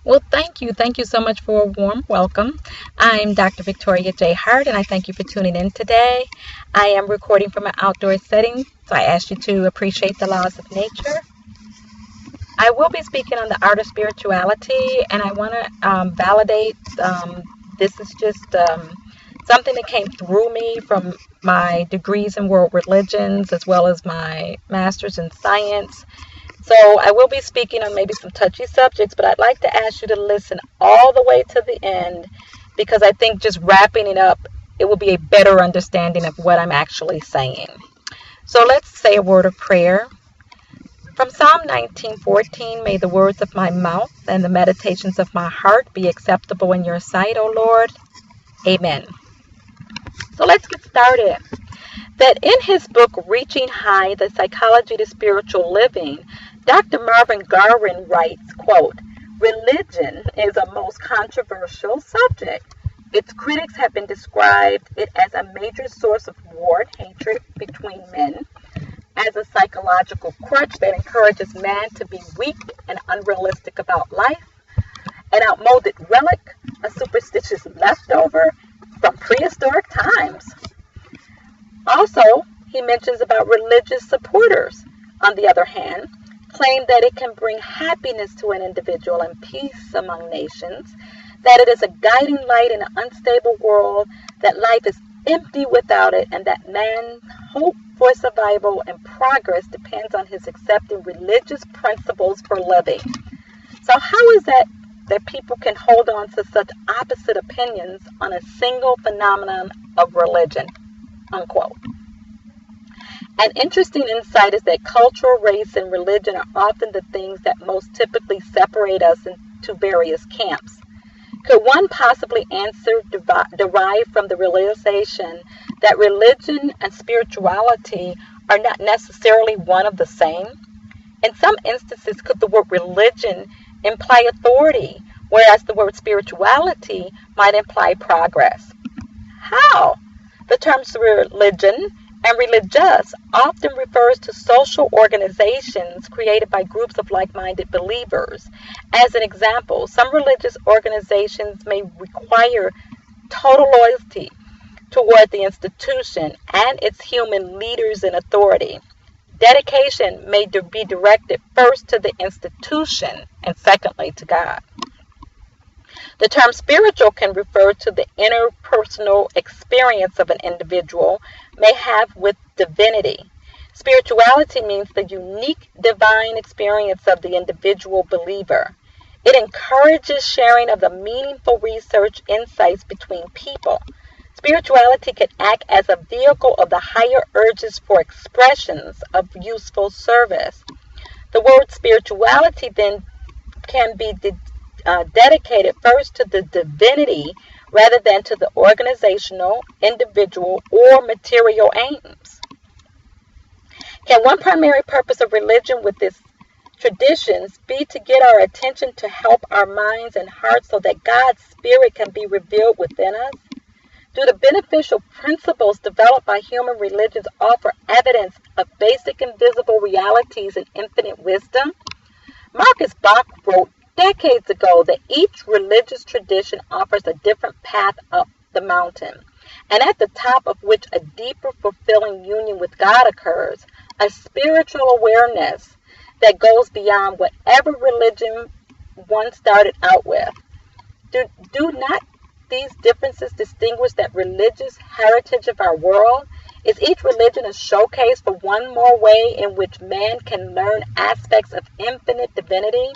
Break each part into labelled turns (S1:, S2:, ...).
S1: Well, thank you. Thank you so much for a warm welcome. I'm Dr. Victoria J. Hart, and I thank you for tuning in today. I am recording from an outdoor setting, so I ask you to appreciate the laws of nature. I will be speaking on the art of spirituality, and I want to validate this is just something that came through me from my degrees in world religions as well as my master's in science. So I will be speaking on maybe some touchy subjects, but I'd like to ask you to listen all the way to the end because I think just wrapping it up, it will be a better understanding of what I'm actually saying. So let's say a word of prayer. From Psalm 19:14, may the words of my mouth and the meditations of my heart be acceptable in your sight, O Lord. Amen. So let's get started. That in his book, Reaching High, The Psychology to Spiritual Living, Dr. Marvin Garwin writes, quote, religion is a most controversial subject. Its critics have been described it as a major source of war and hatred between men, as a psychological crutch that encourages man to be weak and unrealistic about life, an outmoded relic, a superstitious leftover from prehistoric times. Also, he mentions about religious supporters, on the other hand, claim that it can bring happiness to an individual and peace among nations, that it is a guiding light in an unstable world, that life is empty without it, and that man's hope for survival and progress depends on his accepting religious principles for living. So how is that people can hold on to such opposite opinions on a single phenomenon of religion? Unquote. An interesting insight is that culture, race, and religion are often the things that most typically separate us into various camps. Could one possibly answer derived from the realization that religion and spirituality are not necessarily one of the same? In some instances, could the word religion imply authority, whereas the word spirituality might imply progress? How? The terms religion and religious often refers to social organizations created by groups of like-minded believers. As an example, some religious organizations may require total loyalty toward the institution and its human leaders and authority. Dedication may be directed first to the institution and secondly to God. The term spiritual can refer to the interpersonal experience of an individual may have with divinity. Spirituality means the unique divine experience of the individual believer. It encourages sharing of the meaningful research insights between people. Spirituality can act as a vehicle of the higher urges for expressions of useful service. The word spirituality then can be dedicated first to the divinity rather than to the organizational, individual, or material aims. Can one primary purpose of religion with its traditions be to get our attention to help our minds and hearts so that God's Spirit can be revealed within us? Do the beneficial principles developed by human religions offer evidence of basic invisible realities and infinite wisdom? Marcus Bach wrote decades ago that each religious tradition offers a different path up the mountain, and at the top of which a deeper, fulfilling union with God occurs, a spiritual awareness that goes beyond whatever religion one started out with. Do not these differences distinguish that religious heritage of our world? Is each religion a showcase for one more way in which man can learn aspects of infinite divinity?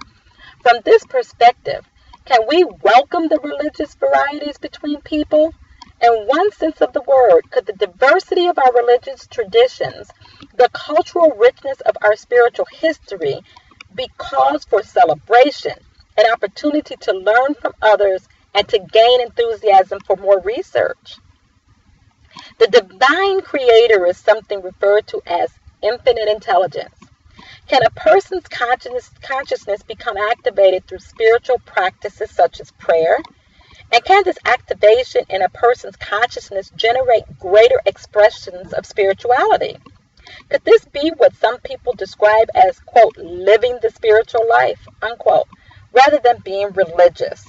S1: From this perspective, can we welcome the religious varieties between people? In one sense of the word, could the diversity of our religious traditions, the cultural richness of our spiritual history, be cause for celebration, an opportunity to learn from others and to gain enthusiasm for more research? The divine creator is something referred to as infinite intelligence. Can a person's consciousness become activated through spiritual practices such as prayer? And can this activation in a person's consciousness generate greater expressions of spirituality? Could this be what some people describe as, quote, living the spiritual life, unquote, rather than being religious?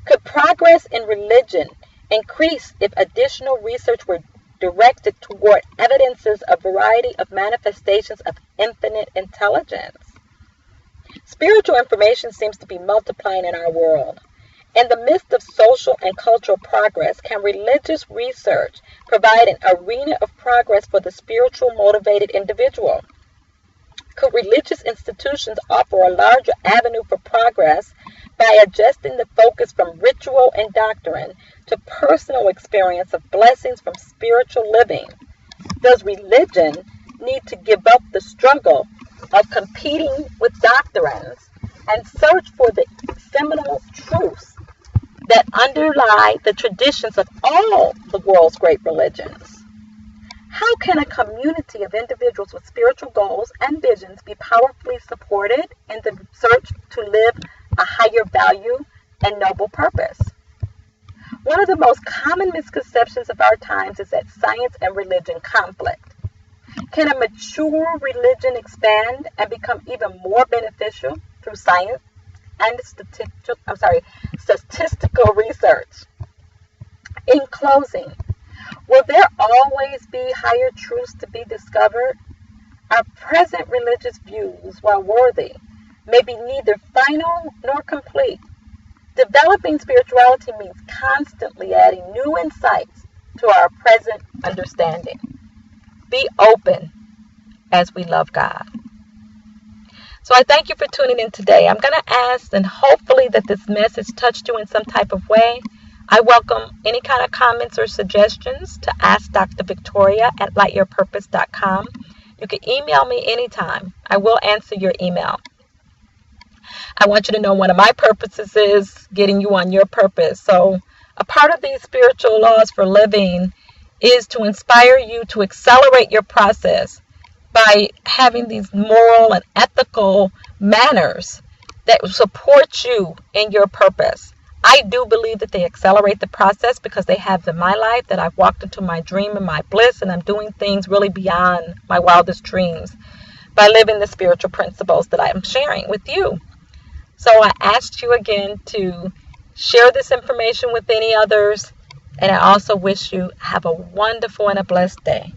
S1: Could progress in religion increase if additional research were directed toward evidences of variety of manifestations of infinite intelligence? Spiritual information seems to be multiplying in our world. In the midst of social and cultural progress, can religious research provide an arena of progress for the spiritual motivated individual? Could religious institutions offer a larger avenue for progress by adjusting the focus from ritual and doctrine to personal experience of blessings from spiritual living? Does religion need to give up the struggle of competing with doctrines and search for the seminal truths that underlie the traditions of all the world's great religions? How can a community of individuals with spiritual goals and visions be powerfully supported in the search to live a higher value and noble purpose? One of the most common misconceptions of our times is that science and religion conflict. Can a mature religion expand and become even more beneficial through science and statistical research? In closing, will there always be higher truths to be discovered? Our present religious views, while worthy, may be neither final nor complete. Developing spirituality means constantly adding new insights to our present understanding. Be open as we love God. So I thank you for tuning in today. I'm going to ask, and hopefully that this message touched you in some type of way. I welcome any kind of comments or suggestions to Ask Dr. Victoria at lightyourpurpose.com. You can email me anytime. I will answer your email. I want you to know one of my purposes is getting you on your purpose. So a part of these spiritual laws for living is to inspire you to accelerate your process by having these moral and ethical manners that support you in your purpose. I do believe that they accelerate the process because they have in my life that I've walked into my dream and my bliss, and I'm doing things really beyond my wildest dreams by living the spiritual principles that I'm sharing with you. So I asked you again to share this information with any others, and I also wish you have a wonderful and a blessed day.